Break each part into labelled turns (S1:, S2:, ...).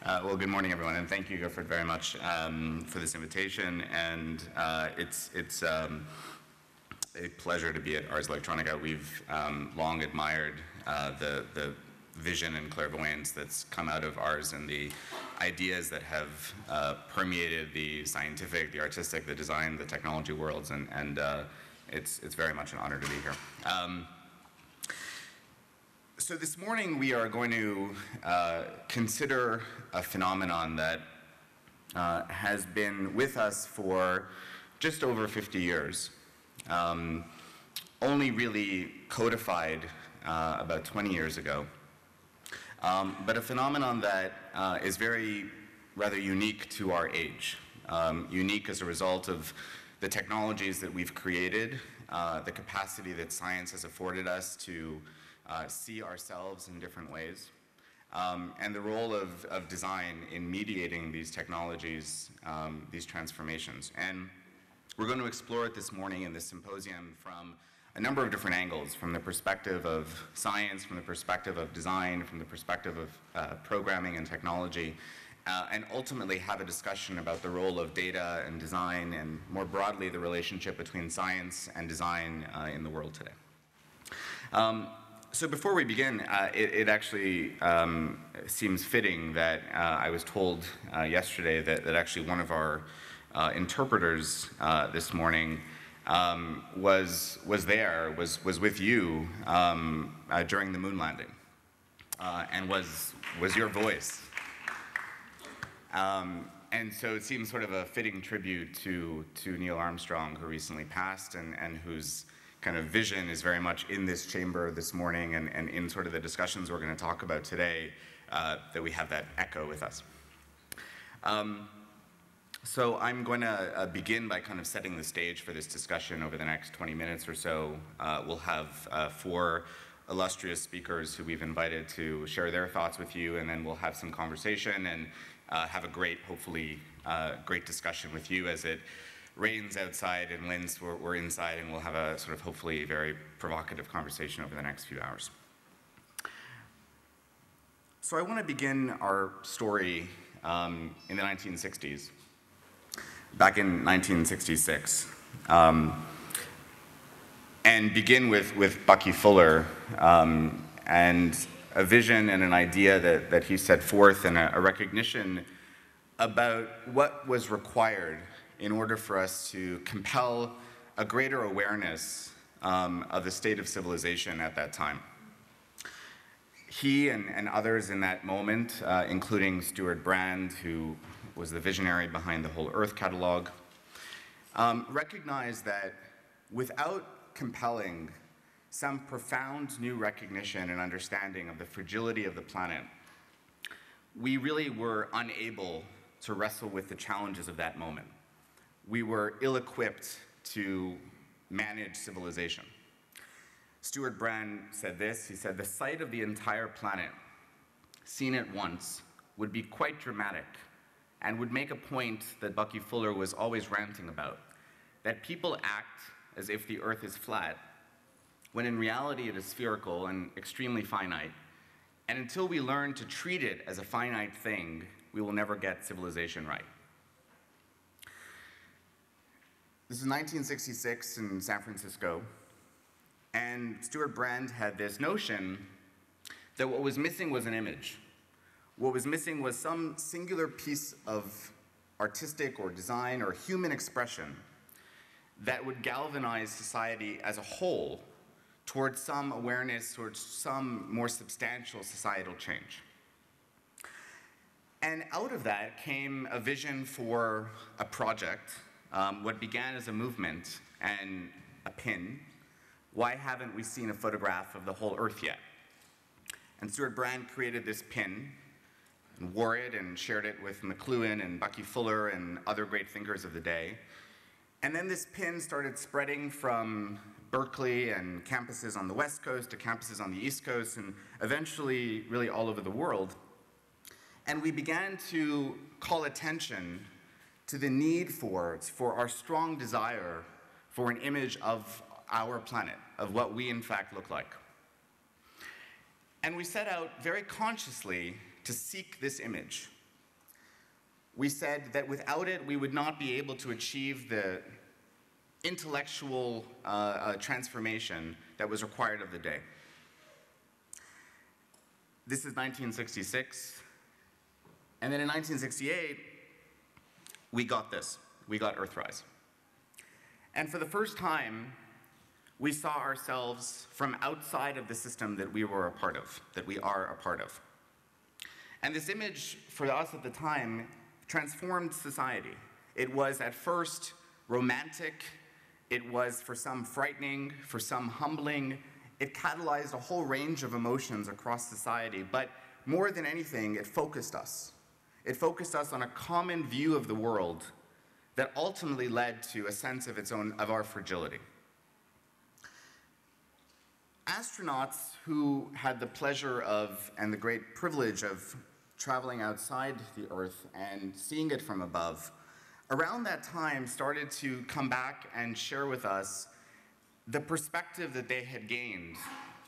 S1: Well, good morning, everyone, and thank you, Gifford, very much for this invitation. And it's a pleasure to be at Ars Electronica. We've long admired the vision and clairvoyance that's come out of Ars and the ideas that have permeated the scientific, the artistic, the design, the technology worlds, and it's very much an honor to be here. So this morning we are going to consider a phenomenon that has been with us for just over 50 years, only really codified about 20 years ago, but a phenomenon that is rather unique to our age, unique as a result of the technologies that we've created, the capacity that science has afforded us to see ourselves in different ways, and the role of design in mediating these technologies, these transformations. And we're going to explore it this morning in this symposium from a number of different angles, from the perspective of science, from the perspective of design, from the perspective of programming and technology, and ultimately have a discussion about the role of data and design, and more broadly the relationship between science and design in the world today. So before we begin, it actually seems fitting that I was told yesterday that actually one of our interpreters this morning was with you during the moon landing, and was your voice. And so it seems sort of a fitting tribute to Neil Armstrong, who recently passed, and whose kind of vision is very much in this chamber this morning, and in sort of the discussions we're going to talk about today, that we have that echo with us. So I'm going to begin by kind of setting the stage for this discussion over the next 20 minutes or so. We'll have 4 illustrious speakers who we've invited to share their thoughts with you, and then we'll have some conversation and have a great, hopefully, great discussion with you as it rains outside in Linz. We're inside, and we'll have a sort of hopefully very provocative conversation over the next few hours. So I want to begin our story in the 1960s, back in 1966, and begin with Bucky Fuller and a vision and an idea that he set forth, and a recognition about what was required in order for us to compel a greater awareness of the state of civilization at that time. He and others in that moment, including Stuart Brand, who was the visionary behind the whole Earth catalog, recognized that without compelling some profound new recognition and understanding of the fragility of the planet, we really were unable to wrestle with the challenges of that moment. We were ill-equipped to manage civilization. Stuart Brand said this. He said, "The sight of the entire planet, seen at once, would be quite dramatic and would make a point that Bucky Fuller was always ranting about, that people act as if the Earth is flat, when in reality it is spherical and extremely finite, and until we learn to treat it as a finite thing, we will never get civilization right." This is 1966 in San Francisco, and Stuart Brand had this notion that what was missing was an image. What was missing was some singular piece of artistic or design or human expression that would galvanize society as a whole towards some awareness, towards some more substantial societal change. And out of that came a vision for a project, what began as a movement and a pin. Why haven't we seen a photograph of the whole Earth yet? And Stuart Brand created this pin and wore it and shared it with McLuhan and Bucky Fuller and other great thinkers of the day. And then this pin started spreading from Berkeley and campuses on the West Coast to campuses on the East Coast, and eventually really all over the world. And we began to call attention to the need for our strong desire for an image of our planet, of what we in fact look like. And we set out very consciously to seek this image, We said that without it, we would not be able to achieve the intellectual transformation that was required of the day. This is 1966. And then in 1968, we got this. We got Earthrise. And for the first time, we saw ourselves from outside of the system that we were a part of, that we are a part of. And this image, for us at the time, transformed society. It was at first romantic. It was for some frightening, for some humbling. It catalyzed a whole range of emotions across society, but more than anything, it focused us. It focused us on a common view of the world that ultimately led to a sense of our fragility. Astronauts who had the pleasure of, and the great privilege of, traveling outside the Earth and seeing it from above, around that time started to come back and share with us the perspective that they had gained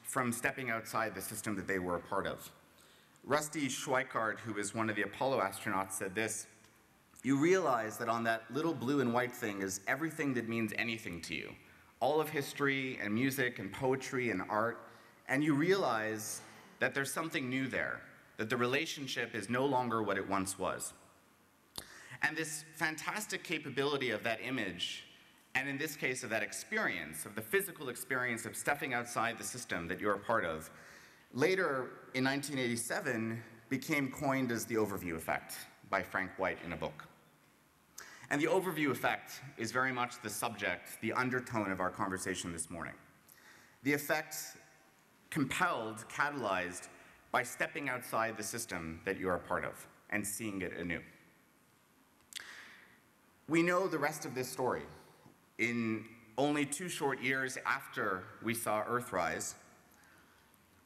S1: from stepping outside the system that they were a part of. Rusty Schweikart, who is one of the Apollo astronauts, said this: "You realize that on that little blue and white thing is everything that means anything to you. All of history and music and poetry and art, and you realize that there's something new there, that the relationship is no longer what it once was." And this fantastic capability of that image, and in this case of that experience, of the physical experience of stepping outside the system that you're a part of, later in 1987 became coined as the overview effect by Frank White in a book. And the overview effect is very much the subject, the undertone of our conversation this morning. The effect compelled, catalyzed by stepping outside the system that you're a part of and seeing it anew. We know the rest of this story. In only 2 short years after we saw Earthrise,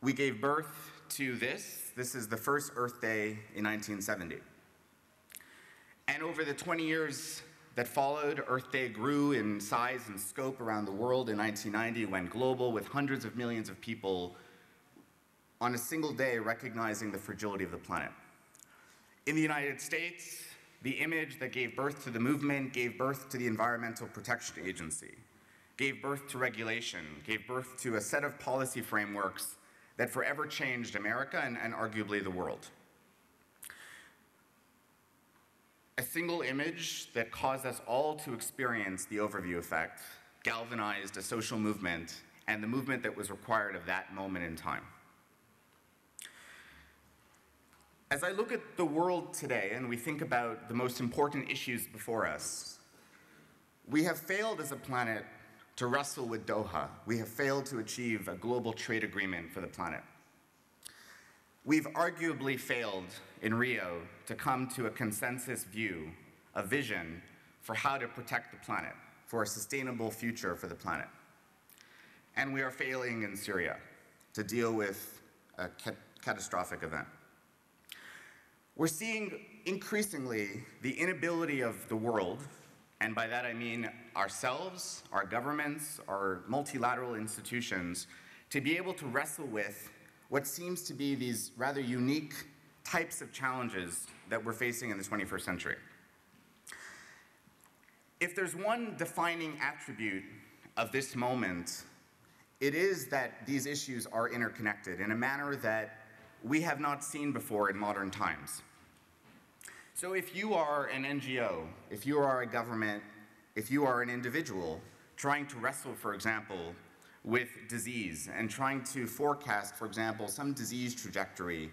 S1: we gave birth to this. This is the first Earth Day in 1970. And over the 20 years that followed, Earth Day grew in size and scope around the world. In 1990, went global with hundreds of millions of people on a single day recognizing the fragility of the planet. In the United States, the image that gave birth to the movement gave birth to the Environmental Protection Agency, gave birth to regulation, gave birth to a set of policy frameworks that forever changed America and arguably the world. A single image that caused us all to experience the overview effect galvanized a social movement and the movement that was required of that moment in time. As I look at the world today and we think about the most important issues before us, we have failed as a planet to wrestle with Doha. We have failed to achieve a global trade agreement for the planet. We've arguably failed in Rio to come to a consensus view, a vision for how to protect the planet, for a sustainable future for the planet. And we are failing in Syria to deal with a catastrophic event. We're seeing increasingly the inability of the world, and by that I mean ourselves, our governments, our multilateral institutions, to be able to wrestle with what seems to be these rather unique types of challenges that we're facing in the 21st century. If there's one defining attribute of this moment, it is that these issues are interconnected in a manner that we have not seen before in modern times. So if you are an NGO, if you are a government, if you are an individual trying to wrestle, for example, with disease and trying to forecast, for example, some disease trajectory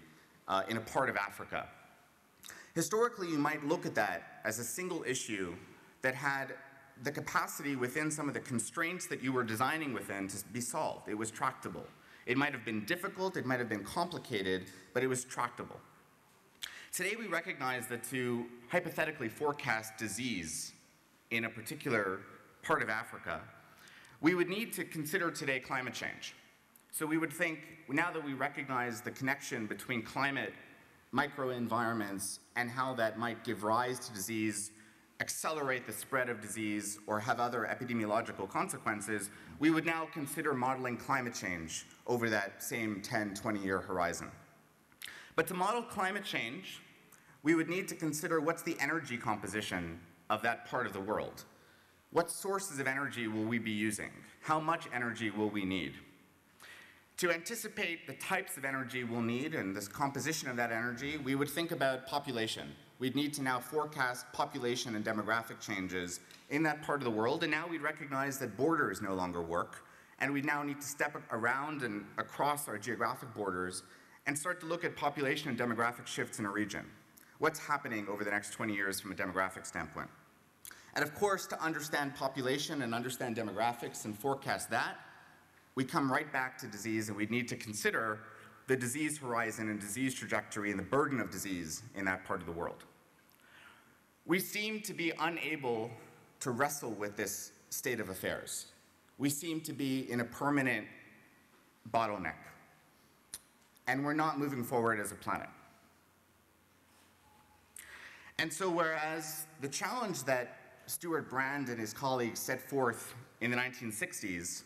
S1: in a part of Africa, historically you might look at that as a single issue that had the capacity within some of the constraints that you were designing within to be solved. It was tractable. It might have been difficult, it might have been complicated, but it was tractable. Today we recognize that to hypothetically forecast disease in a particular part of Africa, we would need to consider today climate change. So we would think, now that we recognize the connection between climate, microenvironments, and how that might give rise to disease, accelerate the spread of disease, or have other epidemiological consequences, we would now consider modeling climate change over that same 10, 20-year horizon. But to model climate change, we would need to consider what's the energy composition of that part of the world. What sources of energy will we be using? How much energy will we need? To anticipate the types of energy we'll need and this composition of that energy, we would think about population. We'd need to now forecast population and demographic changes in that part of the world, and now we'd recognize that borders no longer work, and we now need to step around and across our geographic borders and start to look at population and demographic shifts in a region. What's happening over the next 20 years from a demographic standpoint? And of course, to understand population and understand demographics and forecast that, we come right back to disease, and we need to consider the disease horizon and disease trajectory and the burden of disease in that part of the world. We seem to be unable to wrestle with this state of affairs. We seem to be in a permanent bottleneck, and we're not moving forward as a planet. And so whereas the challenge that Stuart Brand and his colleagues set forth in the 1960s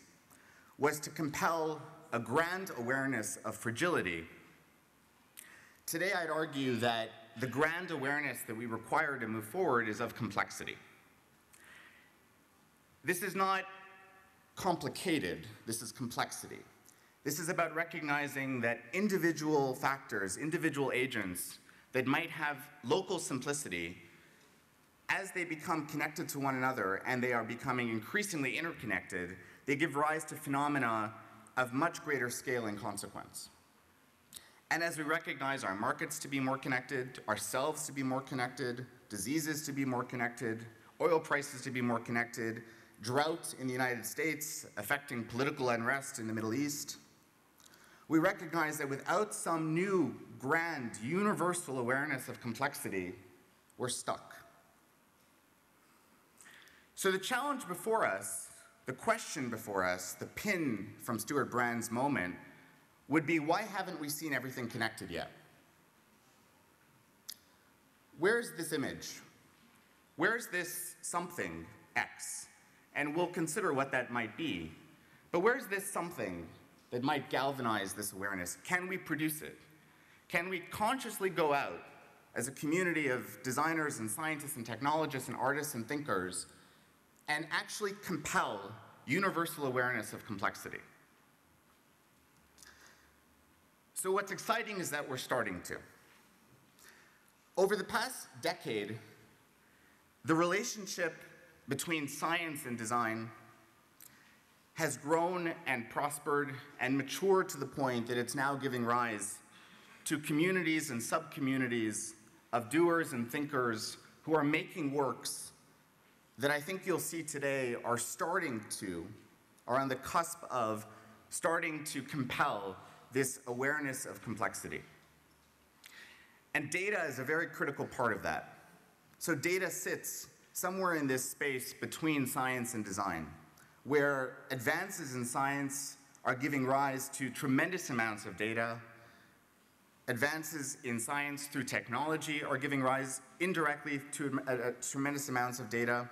S1: was to compel a grand awareness of fragility, today I'd argue that the grand awareness that we require to move forward is of complexity. This is not complicated, this is complexity. This is about recognizing that individual factors, individual agents that might have local simplicity, as they become connected to one another and they are becoming increasingly interconnected, they give rise to phenomena of much greater scale and consequence. And as we recognize our markets to be more connected, ourselves to be more connected, diseases to be more connected, oil prices to be more connected, drought in the United States affecting political unrest in the Middle East, we recognize that without some new, grand, universal awareness of complexity, we're stuck. So the challenge before us, the question before us, the pin from Stuart Brand's moment, would be, why haven't we seen everything connected yet? Where's this image? Where's this something, X? And we'll consider what that might be. But where's this something that might galvanize this awareness? Can we produce it? Can we consciously go out as a community of designers and scientists and technologists and artists and thinkers and actually compel universal awareness of complexity? So what's exciting is that we're starting to. Over the past decade, the relationship between science and design has grown and prospered and matured to the point that it's now giving rise to communities and sub-communities of doers and thinkers who are making works that I think you'll see today are on the cusp of starting to compel this awareness of complexity. And data is a very critical part of that. So data sits somewhere in this space between science and design, where advances in science are giving rise to tremendous amounts of data. Advances in science through technology are giving rise indirectly to tremendous amounts of data.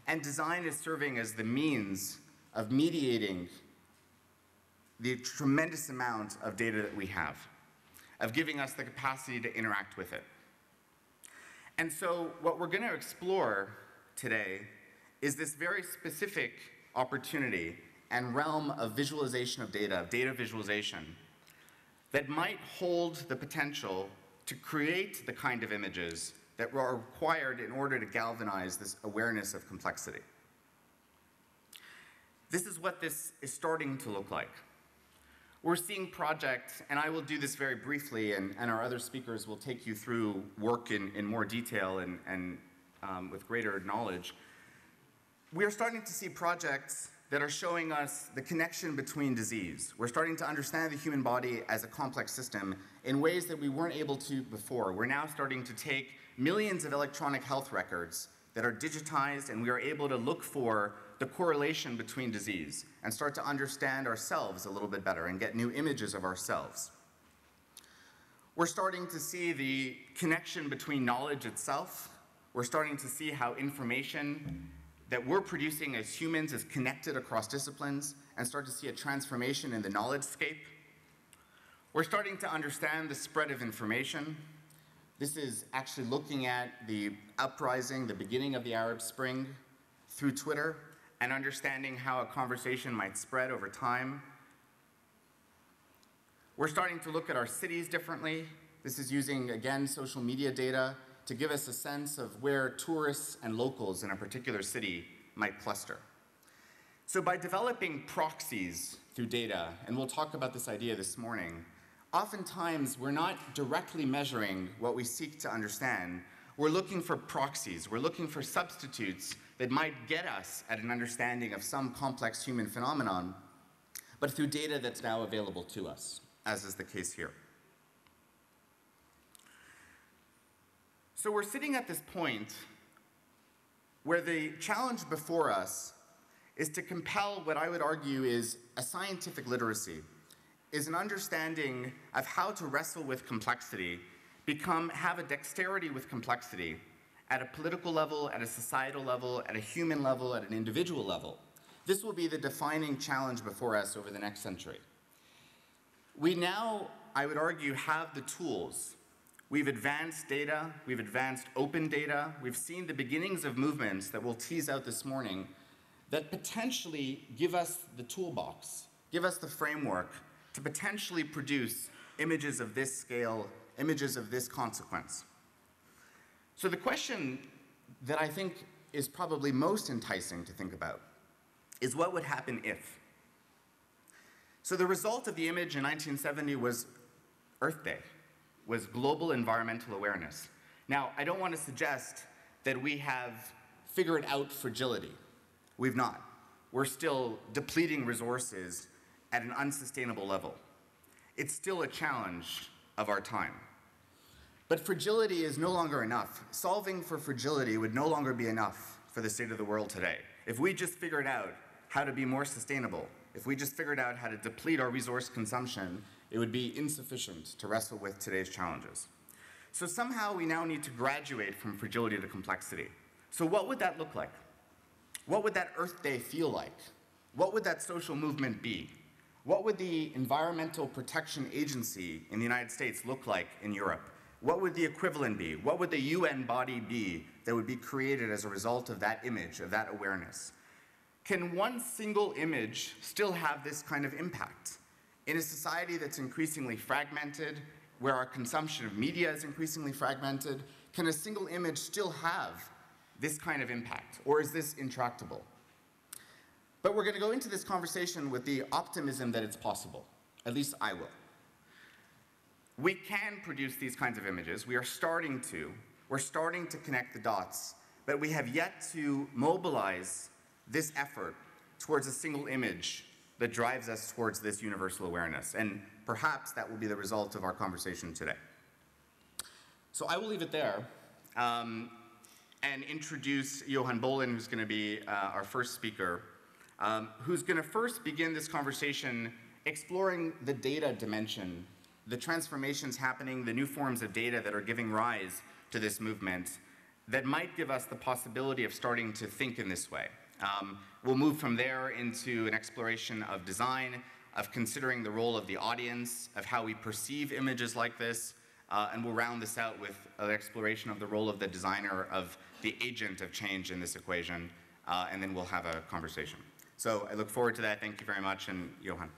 S1: And design is serving as the means of mediating the tremendous amount of data that we have, of giving us the capacity to interact with it. And so what we're going to explore today is this very specific opportunity and realm of visualization of data visualization, that might hold the potential to create the kind of images that are required in order to galvanize this awareness of complexity. This is what this is starting to look like. We're seeing projects, and I will do this very briefly, and our other speakers will take you through work in more detail and with greater knowledge. We are starting to see projects that are showing us the connection between disease. We're starting to understand the human body as a complex system in ways that we weren't able to before. We're now starting to take millions of electronic health records that are digitized, and we are able to look for the correlation between disease and start to understand ourselves a little bit better and get new images of ourselves. We're starting to see the connection between knowledge itself. We're starting to see how information that we're producing as humans is connected across disciplines and start to see a transformation in the knowledge scape. We're starting to understand the spread of information. This is actually looking at the uprising, the beginning of the Arab Spring through Twitter, and understanding how a conversation might spread over time. We're starting to look at our cities differently. This is using, again, social media data to give us a sense of where tourists and locals in a particular city might cluster. So by developing proxies through data, and we'll talk about this idea this morning, oftentimes we're not directly measuring what we seek to understand. We're looking for proxies. We're looking for substitutes that might get us at an understanding of some complex human phenomenon, but through data that's now available to us, as is the case here. So we're sitting at this point where the challenge before us is to compel what I would argue is a scientific literacy, is an understanding of how to wrestle with complexity, have a dexterity with complexity at a political level, at a societal level, at a human level, at an individual level. This will be the defining challenge before us over the next century. We now, I would argue, have the tools. We've advanced data, we've advanced open data, we've seen the beginnings of movements that we'll tease out this morning that potentially give us the toolbox, give us the framework to potentially produce images of this scale, images of this consequence. So the question that I think is probably most enticing to think about is what would happen if? So the result of the image in 1970 was Earth Day, was global environmental awareness. Now, I don't want to suggest that we have figured out fragility. We've not. We're still depleting resources at an unsustainable level. It's still a challenge of our time. But fragility is no longer enough. Solving for fragility would no longer be enough for the state of the world today. If we just figured out how to be more sustainable, if we just figured out how to deplete our resource consumption, it would be insufficient to wrestle with today's challenges. So somehow we now need to graduate from fragility to complexity. So what would that look like? What would that Earth Day feel like? What would that social movement be? What would the Environmental Protection Agency in the United States look like in Europe? What would the equivalent be? What would the UN body be that would be created as a result of that image, of that awareness? Can one single image still have this kind of impact? In a society that's increasingly fragmented, where our consumption of media is increasingly fragmented, can a single image still have this kind of impact, or is this intractable? But we're going to go into this conversation with the optimism that it's possible. At least I will. We can produce these kinds of images. We are starting to. We're starting to connect the dots, but we have yet to mobilize this effort towards a single image that drives us towards this universal awareness. And perhaps that will be the result of our conversation today. So I will leave it there and introduce Johan Bolin, who's going to be our first speaker, who's going to first begin this conversation exploring the data dimension, the transformations happening, the new forms of data that are giving rise to this movement that might give us the possibility of starting to think in this way. We'll move from there into an exploration of design, of considering the role of the audience, of how we perceive images like this, and we'll round this out with an exploration of the role of the designer, of the agent of change in this equation, and then we'll have a conversation. So I look forward to that. Thank you very much, and Johan.